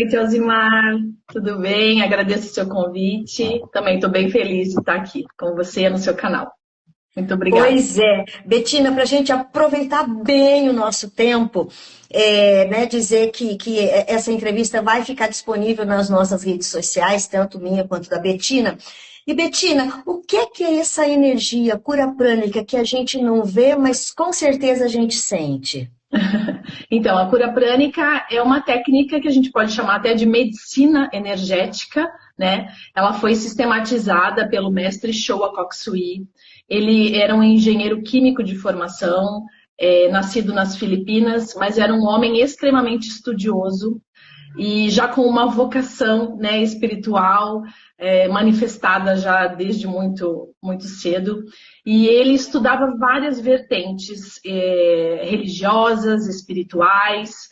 Oi, Josimar, tudo bem? Agradeço o seu convite. Também estou bem feliz de estar aqui com você no seu canal. Muito obrigada. Pois é, Betina, para a gente aproveitar bem o nosso tempo, né, dizer que essa entrevista vai ficar disponível nas nossas redes sociais, tanto minha quanto da Betina. E Betina, o que é essa energia cura prânica que a gente não vê, mas com certeza a gente sente? Então, a cura prânica é uma técnica que a gente pode chamar até de medicina energética, né? Ela foi sistematizada pelo mestre Showa Koksui. Ele era um engenheiro químico de formação, nascido nas Filipinas, mas era um homem extremamente estudioso e já com uma vocação, né, espiritual, manifestada já desde muito, muito cedo. E ele estudava várias vertentes religiosas, espirituais,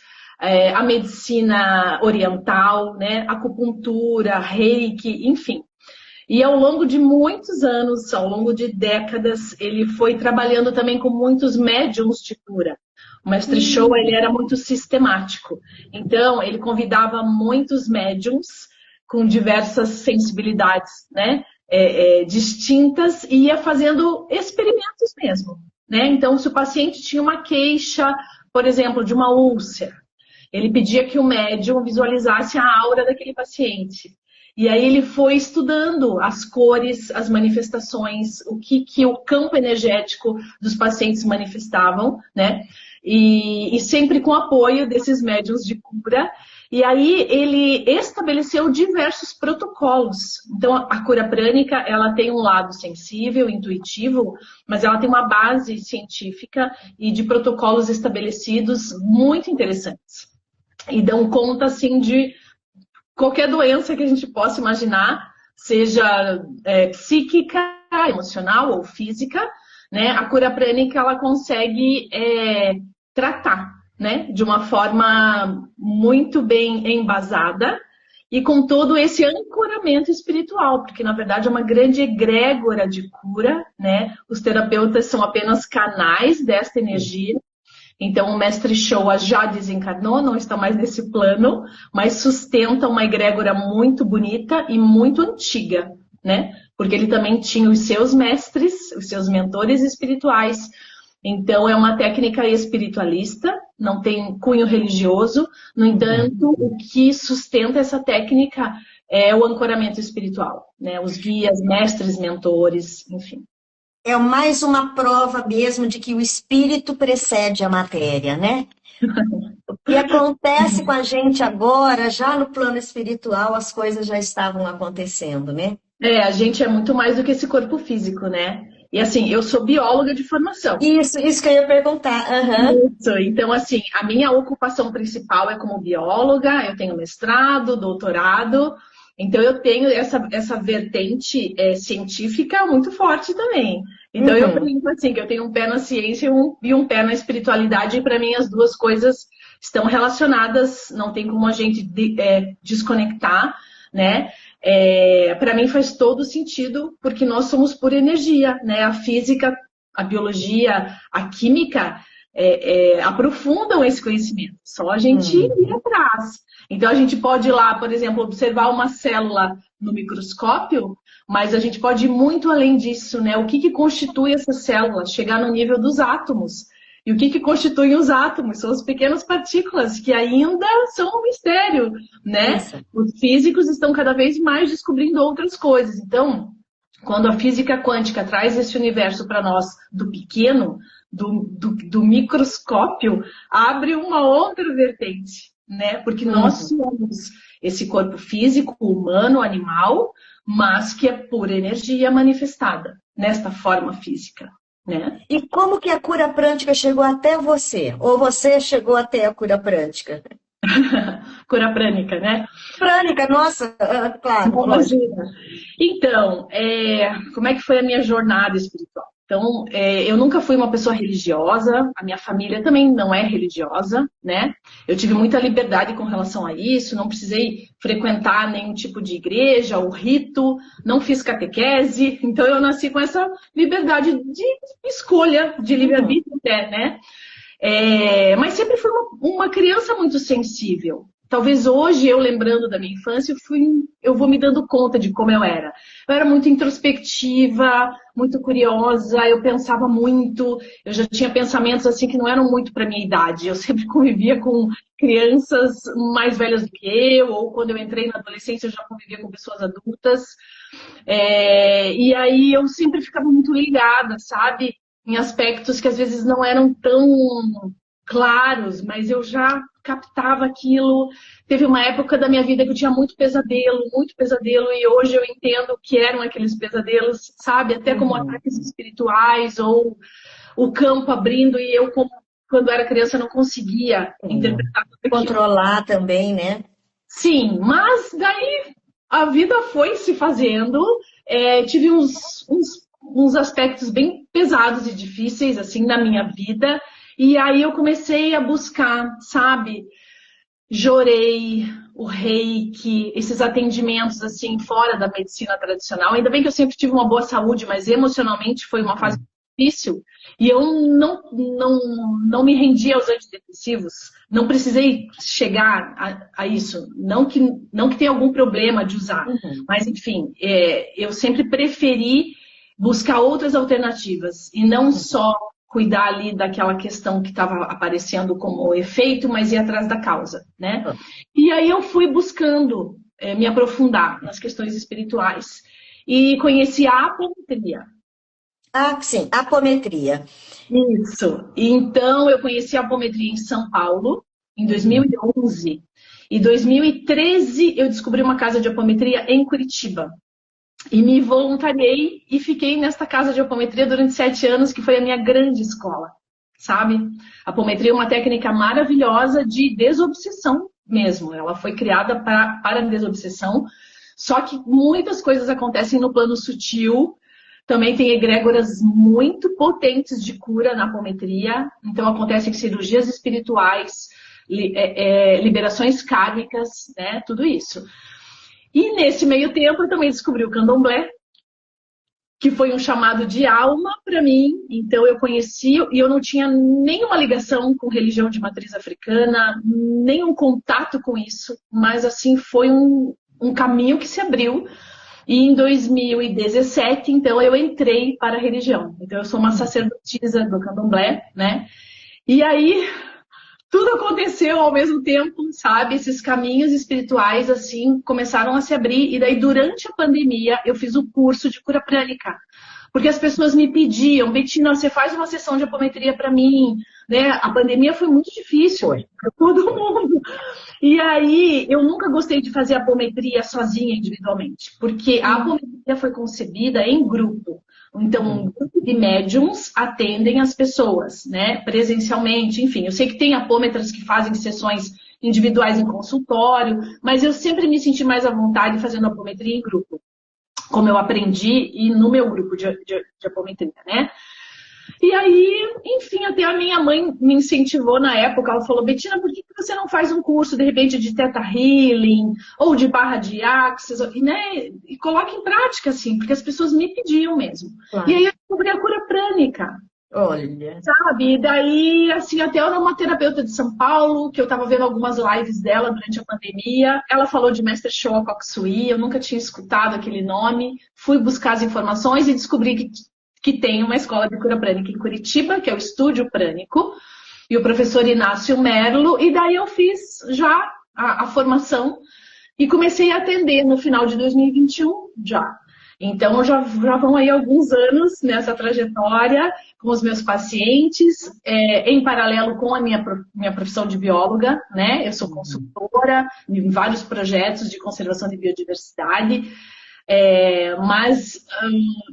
a medicina oriental, né, acupuntura, reiki, enfim. E ao longo de muitos anos, ao longo de décadas, ele foi trabalhando também com muitos médiums de cura. O Mestre Showa, ele era muito sistemático. Então, ele convidava muitos médiums com diversas sensibilidades, né, distintas e ia fazendo experimentos mesmo, né? Então, se o paciente tinha uma queixa, por exemplo, de uma úlcera, ele pedia que o médium visualizasse a aura daquele paciente. E aí ele foi estudando as cores, as manifestações, o que o campo energético dos pacientes manifestavam, né? E sempre com apoio desses médiuns de cura. E aí ele estabeleceu diversos protocolos. Então a cura prânica, ela tem um lado sensível, intuitivo, mas ela tem uma base científica e de protocolos estabelecidos muito interessantes. E dão conta, assim, de qualquer doença que a gente possa imaginar, seja psíquica, emocional ou física, né? A cura prânica, ela consegue tratar, né? De uma forma muito bem embasada e com todo esse ancoramento espiritual, porque na verdade é uma grande egrégora de cura, né? Os terapeutas são apenas canais desta energia. Então, o mestre Showa já desencarnou, não está mais nesse plano, mas sustenta uma egrégora muito bonita e muito antiga, né? Porque ele também tinha os seus mestres, os seus mentores espirituais. Então, é uma técnica espiritualista, não tem cunho religioso. No entanto, o que sustenta essa técnica é o ancoramento espiritual, né? Os guias, mestres, mentores, enfim. É mais uma prova mesmo de que o espírito precede a matéria, né? O que acontece com a gente agora, já no plano espiritual, as coisas já estavam acontecendo, né? A gente é muito mais do que esse corpo físico, né? E assim, eu sou bióloga de formação. Isso que eu ia perguntar. Aham. Isso. Então, assim, a minha ocupação principal é como bióloga, eu tenho mestrado, doutorado, então eu tenho essa vertente científica muito forte também. Então eu Uhum. brinco assim, que eu tenho um pé na ciência e um pé na espiritualidade, e para mim as duas coisas estão relacionadas, não tem como a gente desconectar, né? Para mim faz todo sentido, porque nós somos pura energia, né? A física, a biologia, a química aprofundam esse conhecimento. Só a gente ir Uhum. atrás. Então a gente pode ir lá, por exemplo, observar uma célula no microscópio, mas a gente pode ir muito além disso, né? O que constitui essa célula? Chegar no nível dos átomos. E o que constitui os átomos? São as pequenas partículas, que ainda são um mistério, né? Isso. Os físicos estão cada vez mais descobrindo outras coisas. Então, quando a física quântica traz esse universo para nós do pequeno, do microscópio, abre uma outra vertente, né? Porque nós Uhum. somos esse corpo físico, humano, animal, mas que é pura energia manifestada nesta forma física, né? E como que a cura prântica chegou até você? Ou você chegou até a cura prântica? Cura prânica, né? Prânica, nossa, claro, lógico. Imagina. Então, como é que foi a minha jornada espiritual? Então, eu nunca fui uma pessoa religiosa, a minha família também não é religiosa, né? Eu tive muita liberdade com relação a isso, não precisei frequentar nenhum tipo de igreja ou rito, não fiz catequese, então eu nasci com essa liberdade de escolha, de Uhum. livre-arbítrio até, né? Mas sempre fui uma criança muito sensível. talvez hoje, eu lembrando da minha infância, eu vou me dando conta de como eu era. Eu era muito introspectiva, muito curiosa, eu pensava muito, eu já tinha pensamentos assim que não eram muito para minha idade. Eu sempre convivia com crianças mais velhas do que eu, ou quando eu entrei na adolescência eu já convivia com pessoas adultas. E aí eu sempre ficava muito ligada, sabe? Em aspectos que às vezes não eram tão claros, mas eu já captava aquilo. Teve uma época da minha vida que eu tinha muito pesadelo, e hoje eu entendo o que eram aqueles pesadelos, sabe? Até como ataques espirituais, ou o campo abrindo, e eu, como quando era criança, não conseguia interpretar tudo aquilo. Controlar também, né? Sim, mas daí a vida foi se fazendo. Tive uns aspectos bem pesados e difíceis, assim, na minha vida. E aí eu comecei a buscar, sabe? Jorei, o reiki, esses atendimentos, assim, fora da medicina tradicional. Ainda bem que eu sempre tive uma boa saúde, mas emocionalmente foi uma fase difícil. E eu não me rendi aos antidepressivos. Não precisei chegar a isso. Não que tenha algum problema de usar. Mas, enfim, eu sempre preferi buscar outras alternativas. E não só cuidar ali daquela questão que estava aparecendo como efeito, mas ir atrás da causa, né? E aí eu fui buscando me aprofundar nas questões espirituais. E conheci a apometria. Ah, sim, apometria. Isso. Então, eu conheci a apometria em São Paulo, em 2011. Em 2013, eu descobri uma casa de apometria em Curitiba. E me voluntariei e fiquei nesta casa de apometria durante 7 anos, que foi a minha grande escola, sabe? A apometria é uma técnica maravilhosa de desobsessão mesmo. Ela foi criada para desobsessão, só que muitas coisas acontecem no plano sutil. Também tem egrégoras muito potentes de cura na apometria. Então, acontecem cirurgias espirituais, liberações kármicas, né? Tudo isso. E nesse meio tempo, eu também descobri o candomblé, que foi um chamado de alma para mim. Então, eu conheci, e eu não tinha nenhuma ligação com religião de matriz africana, nenhum contato com isso. Mas, assim, foi um caminho que se abriu. E em 2017, então, eu entrei para a religião. Então, eu sou uma sacerdotisa do candomblé, né? E aí, tudo aconteceu ao mesmo tempo, sabe? Esses caminhos espirituais, assim, começaram a se abrir. E daí, durante a pandemia, eu fiz o curso de cura prânica. Porque as pessoas me pediam, Betina, você faz uma sessão de apometria para mim, né? A pandemia foi muito difícil para todo mundo. E aí, eu nunca gostei de fazer apometria sozinha, individualmente, porque a apometria foi concebida em grupo. Então, um grupo de médiums atendem as pessoas, né? Presencialmente, enfim. Eu sei que tem apômetras que fazem sessões individuais em consultório, mas eu sempre me senti mais à vontade fazendo apometria em grupo, como eu aprendi e no meu grupo de apometria, né? E aí, enfim, até a minha mãe me incentivou na época. Ela falou, Betina, por que você não faz um curso, de repente, de Theta Healing ou de barra de Axis, né? E coloca em prática, assim, porque as pessoas me pediam mesmo. Claro. E aí eu descobri a cura prânica. Olha. Sabe? E daí, assim, até eu era uma terapeuta de São Paulo, que eu tava vendo algumas lives dela durante a pandemia. Ela falou de Mestre Showa Koksui, eu nunca tinha escutado aquele nome. Fui buscar as informações e descobri que tem uma escola de cura prânica em Curitiba, que é o Estúdio Prânico, e o professor Inácio Merlo, e daí eu fiz já a formação e comecei a atender no final de 2021 já. Então já vão aí alguns anos nessa trajetória com os meus pacientes, em paralelo com a minha profissão de bióloga, né? Eu sou consultora em vários projetos de conservação de biodiversidade. Mas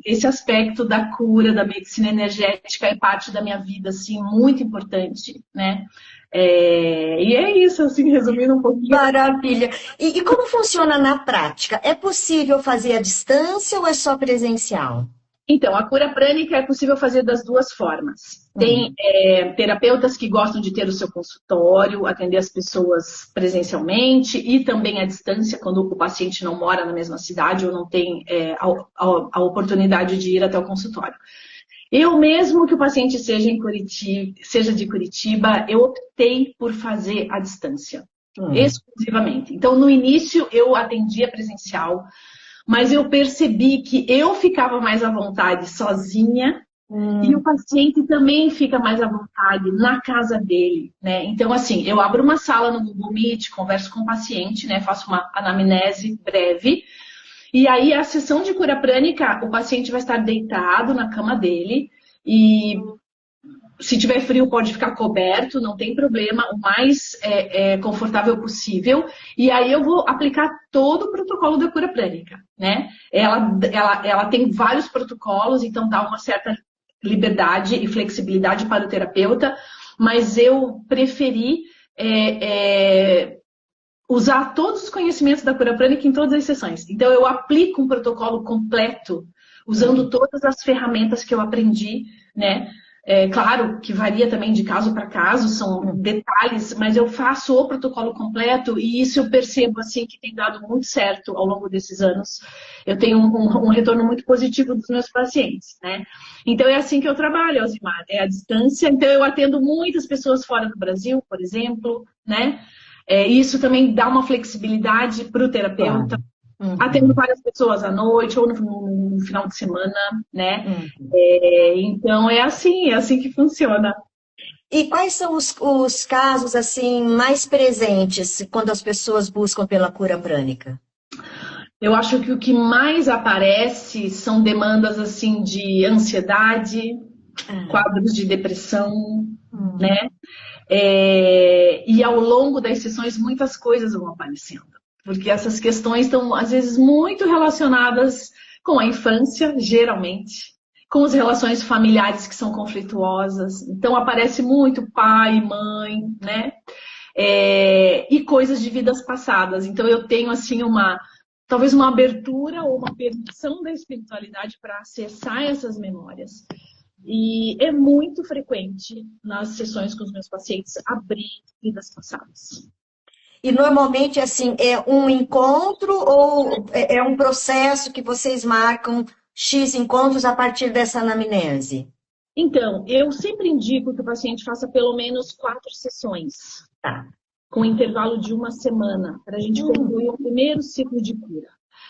esse aspecto da cura, da medicina energética é parte da minha vida, assim, muito importante, né? E é isso, assim, resumindo um pouquinho. Maravilha! E como funciona na prática? É possível fazer à distância ou é só presencial? Então, a cura prânica é possível fazer das duas formas. Tem terapeutas que gostam de ter o seu consultório, atender as pessoas presencialmente e também à distância, quando o paciente não mora na mesma cidade ou não tem a oportunidade de ir até o consultório. Eu mesmo que o paciente seja de Curitiba, eu optei por fazer à distância. exclusivamente. Então, no início, eu atendia presencial, mas eu percebi que eu ficava mais à vontade sozinha e o paciente também fica mais à vontade na casa dele, né? Então, assim, eu abro uma sala no Google Meet, converso com o paciente, né? Faço uma anamnese breve. E aí, a sessão de cura prânica, o paciente vai estar deitado na cama dele e se tiver frio pode ficar coberto, não tem problema, o mais confortável possível. E aí eu vou aplicar todo o protocolo da cura prânica, né? Ela tem vários protocolos, então dá uma certa liberdade e flexibilidade para o terapeuta, mas eu preferi usar todos os conhecimentos da cura prânica em todas as sessões. Então, eu aplico um protocolo completo, usando todas as ferramentas que eu aprendi, né? Claro que varia também de caso para caso, são detalhes, mas eu faço o protocolo completo e isso eu percebo assim que tem dado muito certo ao longo desses anos. Eu tenho um retorno muito positivo dos meus pacientes, né? Então é assim que eu trabalho, Alzimar, é à distância. Então eu atendo muitas pessoas fora do Brasil, por exemplo, né? Isso também dá uma flexibilidade para o terapeuta. Atendo várias pessoas à noite ou no final de semana, né? Então é assim que funciona. E quais são os casos assim mais presentes quando as pessoas buscam pela cura prânica? Eu acho que o que mais aparece são demandas assim de ansiedade, quadros de depressão, né? E ao longo das sessões muitas coisas vão aparecendo. Porque essas questões estão, às vezes, muito relacionadas com a infância, geralmente, com as relações familiares que são conflituosas. Então, aparece muito pai, mãe, né? E coisas de vidas passadas. Então, eu tenho, assim, talvez uma abertura ou uma permissão da espiritualidade para acessar essas memórias. E é muito frequente nas sessões com os meus pacientes abrir vidas passadas. E normalmente, assim, é um encontro ou é um processo que vocês marcam X encontros a partir dessa anamnese? Então, eu sempre indico que o paciente faça pelo menos 4 sessões, com intervalo de 1 semana, para a gente concluir o primeiro ciclo de cura.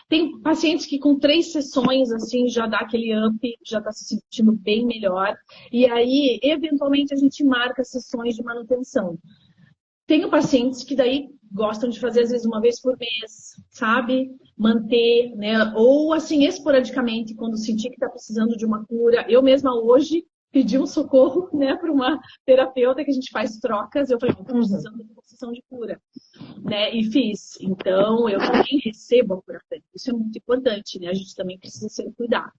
Tem pacientes que com 3 sessões, assim, já dá aquele up, já está se sentindo bem melhor. E aí, eventualmente, a gente marca sessões de manutenção. Tenho pacientes que daí gostam de fazer, às vezes, 1 vez por mês, sabe? Manter, né? Ou, assim, esporadicamente, quando sentir que está precisando de uma cura. Eu mesma hoje pedi um socorro, né, para uma terapeuta que a gente faz trocas. Eu falei, estou precisando de uma sessão de cura, né? E fiz. Então, eu também recebo a cura prânica. Isso é muito importante, né? A gente também precisa ser cuidado.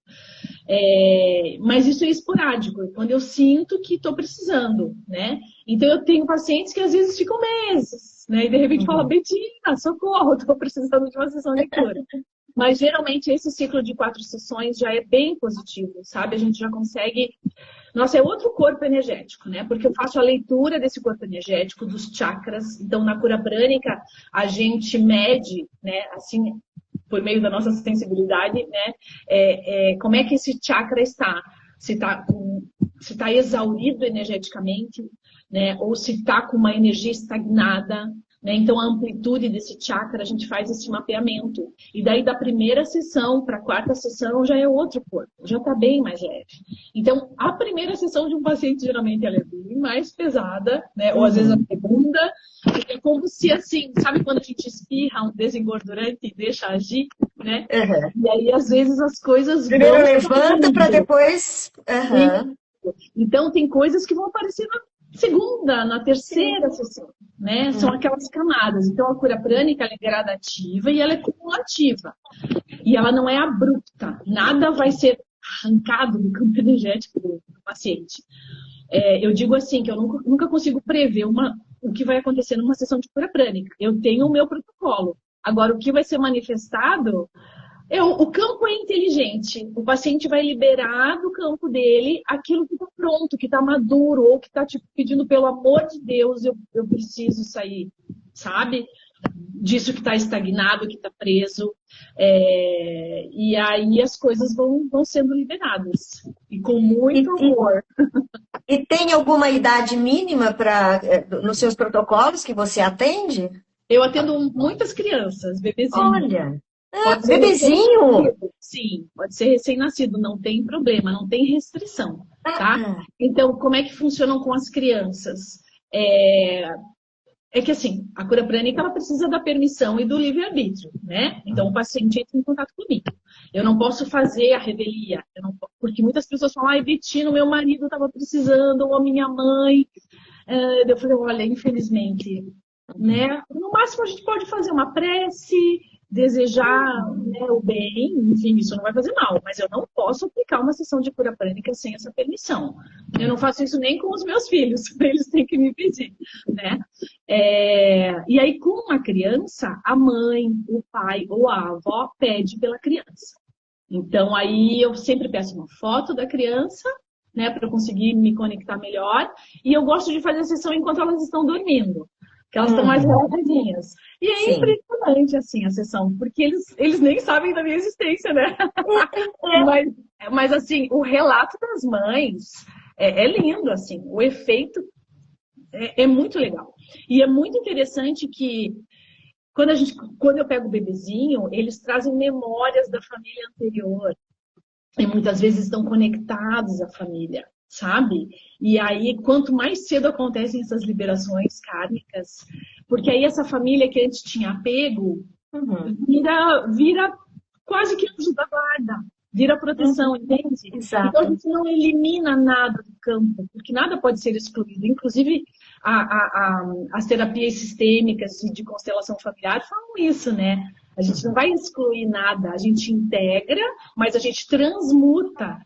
Mas isso é esporádico, quando eu sinto que estou precisando, né? Então, eu tenho pacientes que às vezes ficam meses, né? E de repente fala, Betina, socorro, estou precisando de uma sessão de cura. Mas geralmente esse ciclo de 4 sessões já é bem positivo, sabe? A gente já consegue... Nossa, é outro corpo energético, né? Porque eu faço a leitura desse corpo energético, dos chakras. Então, na cura prânica, a gente mede, né? Assim, por meio da nossa sensibilidade, né? Como é que esse chakra está? Se está exaurido energeticamente, né? Ou se está com uma energia estagnada, né? Então, a amplitude desse chakra, a gente faz esse mapeamento. E daí, da primeira sessão para a 4ª sessão, já é outro corpo, já está bem mais leve. Então, a primeira sessão de um paciente, geralmente, ela é bem mais pesada, né? Ou às vezes a segunda, é como se, assim, sabe quando a gente espirra um desengordurante e deixa agir, né? E aí, às vezes, as coisas primeiro levanta para depois... Então, tem coisas que vão aparecer na segunda, na terceira sessão, né? São aquelas camadas. Então, a cura prânica ela é gradativa e ela é cumulativa. E ela não é abrupta. Nada vai ser arrancado do campo energético do paciente. Eu digo assim, que eu nunca consigo prever o que vai acontecer numa sessão de cura prânica. Eu tenho o meu protocolo. Agora, o que vai ser manifestado... O campo é inteligente. O paciente vai liberar do campo dele aquilo que está pronto, que está maduro, ou que está te pedindo, pelo amor de Deus, eu preciso sair, sabe? Disso que está estagnado, que está preso. E aí as coisas vão sendo liberadas. E com muito amor. E tem alguma idade mínima nos seus protocolos que você atende? Eu atendo muitas crianças, bebezinhos. Olha, Pode ser bebezinho? recém-nascido. Sim, pode ser recém-nascido, não tem problema, não tem restrição, tá? Ah, Então, como é que funcionam com as crianças? É, é que assim, a cura prânica ela precisa da permissão e do livre-arbítrio, né? Então o paciente entra em contato comigo. Eu não posso fazer a revelia, porque muitas pessoas falam, ai, Betina, meu marido estava precisando, ou a minha mãe. Eu falei, olha, infelizmente, né? No máximo a gente pode fazer uma prece, desejar, né, o bem, enfim, isso não vai fazer mal, mas eu não posso aplicar uma sessão de cura prânica sem essa permissão. Eu não faço isso nem com os meus filhos, eles têm que me pedir, né? E aí, com uma criança, a mãe, o pai ou a avó pede pela criança. Então, aí eu sempre peço uma foto da criança, né, para eu conseguir me conectar melhor. E eu gosto de fazer a sessão enquanto elas estão dormindo, que elas estão mais relaxadinhas. E é sim. impressionante, assim, a sessão, porque eles nem sabem da minha existência, né? Mas, assim, o relato das mães é lindo, assim. O efeito é muito legal. E é muito interessante que quando eu pego o bebezinho, eles trazem memórias da família anterior. E muitas vezes estão conectados à família, sabe? E aí, quanto mais cedo acontecem essas liberações kármicas, porque aí essa família que antes tinha apego, vira quase que anjo da guarda, vira proteção, entende? Exato. Então a gente não elimina nada do campo, porque nada pode ser excluído. Inclusive, as terapias sistêmicas de constelação familiar falam isso, né? A gente não vai excluir nada, a gente integra, mas a gente transmuta.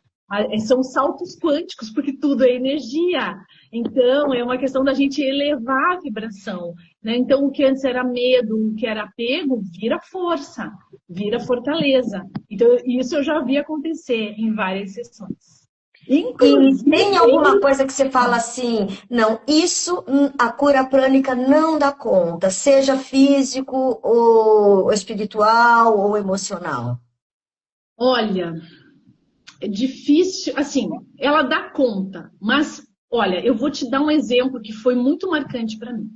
São saltos quânticos, porque tudo é energia. Então, é uma questão da gente elevar a vibração, né? Então, o que antes era medo, o que era apego, vira força, vira fortaleza. Então, isso eu já vi acontecer em várias sessões. E tem alguma coisa que você fala assim, não, isso a cura prânica não dá conta, seja físico ou espiritual ou emocional? Olha, é difícil, assim, ela dá conta, mas olha, eu vou te dar um exemplo que foi muito marcante para mim.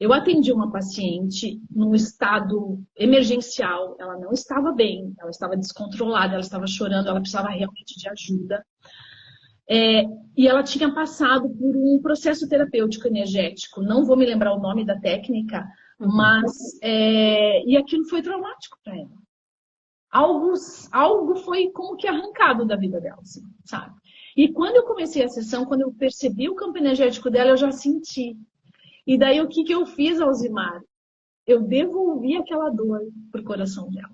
Eu atendi uma paciente num estado emergencial, ela não estava bem, ela estava descontrolada, ela estava chorando, ela precisava realmente de ajuda. E ela tinha passado por um processo terapêutico energético, não vou me lembrar o nome da técnica, mas e aquilo foi traumático para ela. Algo foi como que arrancado da vida dela, assim, sabe? E quando eu comecei a sessão, quando eu percebi o campo energético dela, eu já senti. E daí o que eu fiz, Alzimar? Eu devolvi aquela dor pro coração dela.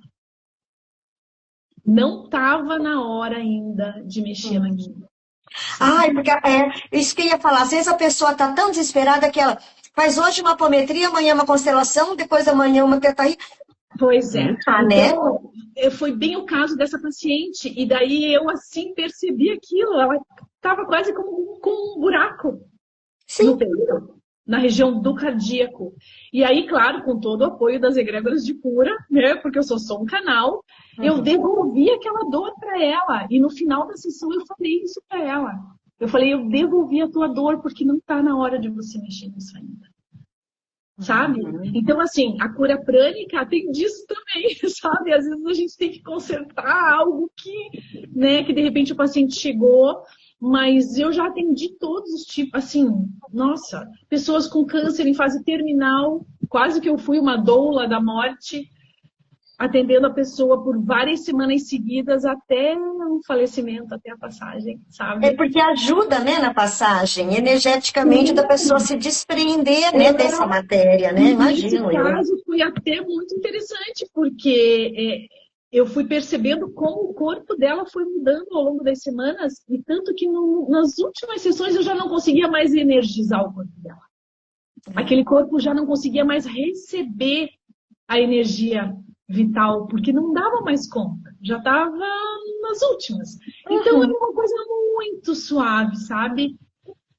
Não estava na hora ainda de mexer naquilo. Ai, porque isso que eu ia falar, às vezes a pessoa está tão desesperada que ela faz hoje uma apometria, amanhã uma constelação, depois amanhã uma teta aí. Pois é. Né? Então, foi bem o caso dessa paciente. E daí eu, assim, percebi aquilo. Ela estava quase com um buraco no peito, na região do cardíaco. E aí, claro, com todo o apoio das egrégoras de cura, né? Porque eu sou só um canal, eu devolvi aquela dor para ela. E no final da sessão eu falei isso para ela. Eu falei, eu devolvi a tua dor porque não está na hora de você mexer nisso ainda. Sabe? Então, assim, a cura prânica tem disso também, sabe? Às vezes a gente tem que consertar algo que, né, que de repente o paciente chegou, mas eu já atendi todos os tipos, assim, nossa, pessoas com câncer em fase terminal, quase que eu fui uma doula da morte, atendendo a pessoa por várias semanas seguidas até o falecimento, até a passagem, sabe? É porque ajuda, né, na passagem, energeticamente, da pessoa se desprender, né, dessa matéria, né? Imagino. Nesse caso foi até muito interessante, porque eu fui percebendo como o corpo dela foi mudando ao longo das semanas, e tanto que nas últimas sessões eu já não conseguia mais energizar o corpo dela. Aquele corpo já não conseguia mais receber a energia vital, porque não dava mais conta, já estava nas últimas. Então era uma coisa muito suave, sabe?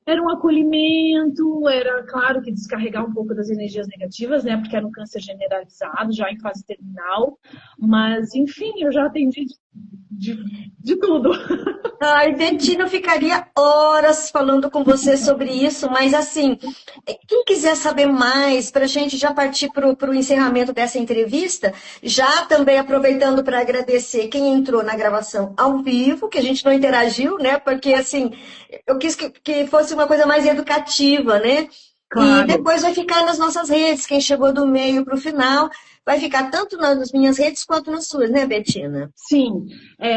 Era um acolhimento, era claro que descarregar um pouco das energias negativas, né? Porque era um câncer generalizado, já em fase terminal, mas enfim, eu já atendi de tudo. Ai, Betina, eu ficaria horas falando com você sobre isso, mas assim, quem quiser saber mais, para a gente já partir para o encerramento dessa entrevista, já também aproveitando para agradecer quem entrou na gravação ao vivo, que a gente não interagiu, né? Porque assim, eu quis que fosse uma coisa mais educativa, né? E Claro. depois vai ficar nas nossas redes, quem chegou do meio para o final, vai ficar tanto nas minhas redes quanto nas suas, né, Betina? Sim,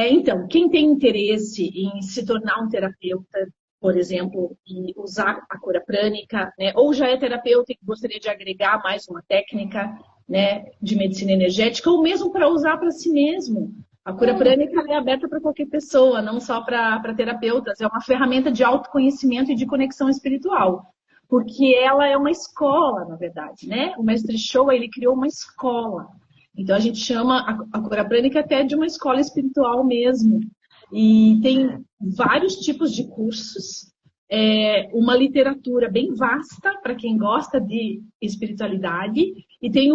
então, quem tem interesse em se tornar um terapeuta, por exemplo, e usar a cura prânica, né, ou já é terapeuta e gostaria de agregar mais uma técnica, né, de medicina energética, ou mesmo para usar para si mesmo. A cura prânica é aberta para qualquer pessoa, não só para terapeutas. É uma ferramenta de autoconhecimento e de conexão espiritual, porque ela é uma escola, na verdade, né? O Mestre Showa, ele criou uma escola. Então, a gente chama a cura prânica até de uma escola espiritual mesmo. E tem vários tipos de cursos, uma literatura bem vasta para quem gosta de espiritualidade, e tem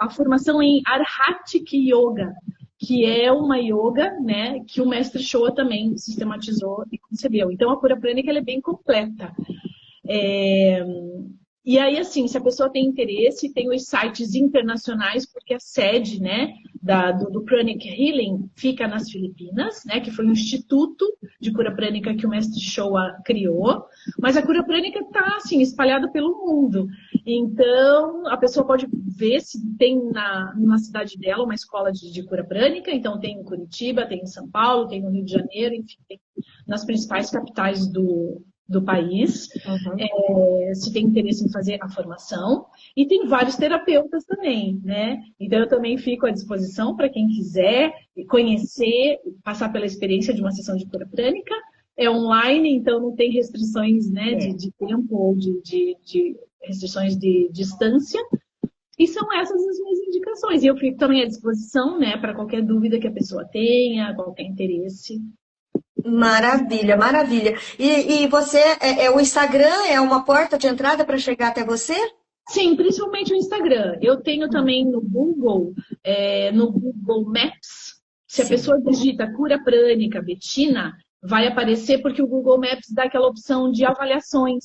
a formação em Arhatic Yoga, que é uma yoga, né, que o Mestre Showa também sistematizou e concebeu. Então, a cura prânica ela é bem completa. E aí, assim, se a pessoa tem interesse, tem os sites internacionais, porque a sede, né, do Pranic Healing fica nas Filipinas, né, que foi um instituto de cura prânica que o Mestre Showa criou, mas a cura prânica está, assim, espalhada pelo mundo. Então, a pessoa pode ver se tem na cidade dela uma escola de cura prânica, então tem em Curitiba, tem em São Paulo, tem no Rio de Janeiro, enfim, tem nas principais capitais do país, se tem interesse em fazer a formação, e tem vários terapeutas também, né? Então eu também fico à disposição para quem quiser conhecer, passar pela experiência de uma sessão de cura prânica. É online, então não tem restrições, né, de tempo ou de restrições de distância. E são essas as minhas indicações. E eu fico também à disposição, né, para qualquer dúvida que a pessoa tenha, qualquer interesse. Maravilha, maravilha. E você, o Instagram é uma porta de entrada para chegar até você? Sim, principalmente o Instagram. Eu tenho também no Google Maps. Se a pessoa digita cura prânica, Betina, vai aparecer porque o Google Maps dá aquela opção de avaliações.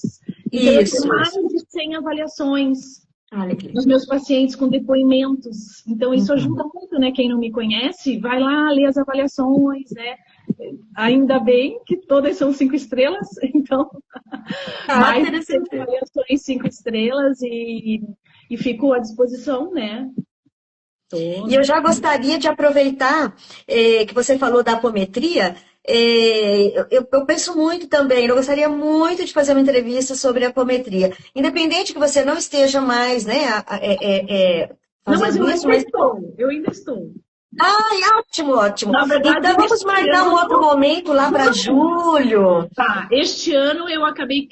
Então, eu tenho mais de 100 avaliações dos meus pacientes com depoimentos. Então, isso ajuda muito, né? Quem não me conhece, vai lá ler as avaliações, né? Ainda bem que todas são 5 estrelas, então mais de 100 avaliações 5 estrelas e fico à disposição, né? E eu já gostaria de aproveitar que você falou da apometria. Eu penso muito também, eu gostaria muito de fazer uma entrevista sobre a apometria. Independente que você não esteja mais, né, não, mas eu ainda estou. Ai, ótimo, ótimo. Na verdade, então vamos marcar um outro momento lá para julho. Tá, este ano eu acabei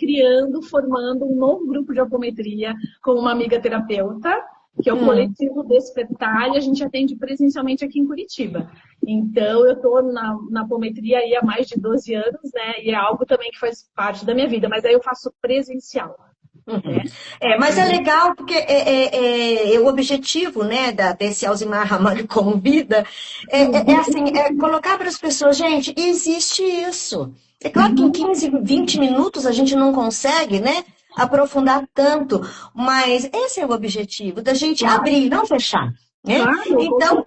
formando um novo grupo de apometria com uma amiga terapeuta, que é o Coletivo Despertar, e a gente atende presencialmente aqui em Curitiba. Então, eu estou na apometria aí há mais de 12 anos, né? E é algo também que faz parte da minha vida, mas aí eu faço presencial. Mas é legal porque o objetivo, né, desse Alzimar Ramalho Convida é colocar para as pessoas, gente, existe isso. É claro que em 15, 20 minutos a gente não consegue, né, aprofundar tanto, mas esse é o objetivo, da gente abrir, não fechar. Né? Claro, então,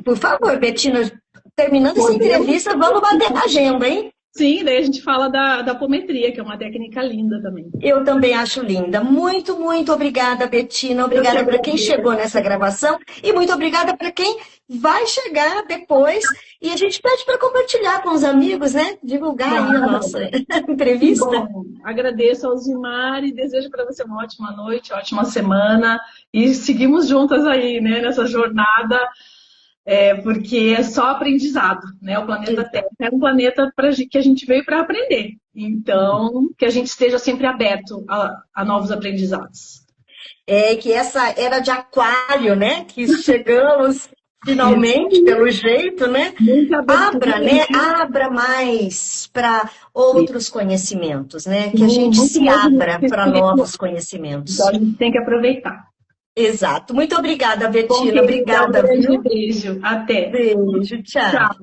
por favor, Betina, terminando essa entrevista, vamos bater na agenda, hein? Sim, daí a gente fala da apometria, que é uma técnica linda também. Eu também acho linda. Muito, muito obrigada, Betina. Obrigada para quem chegou nessa gravação e muito obrigada para quem vai chegar depois. E a gente pede para compartilhar com os amigos, né? Divulgar aí a nossa entrevista. Bom, agradeço ao Zimar e desejo para você uma ótima noite, ótima semana. E seguimos juntas aí, né, nessa jornada. Porque é só aprendizado, né? O planeta Terra é um planeta que a gente veio para aprender. Então, que a gente esteja sempre aberto a novos aprendizados. Que essa era de aquário, né? Que chegamos finalmente, pelo jeito, né? Abra, né? Abra mais para outros conhecimentos, né? Que a gente se abra para novos conhecimentos. Então, a gente tem que aproveitar. Exato. Muito obrigada, Betina. Obrigada. Um grande beijo. Até. Beijo. Tchau.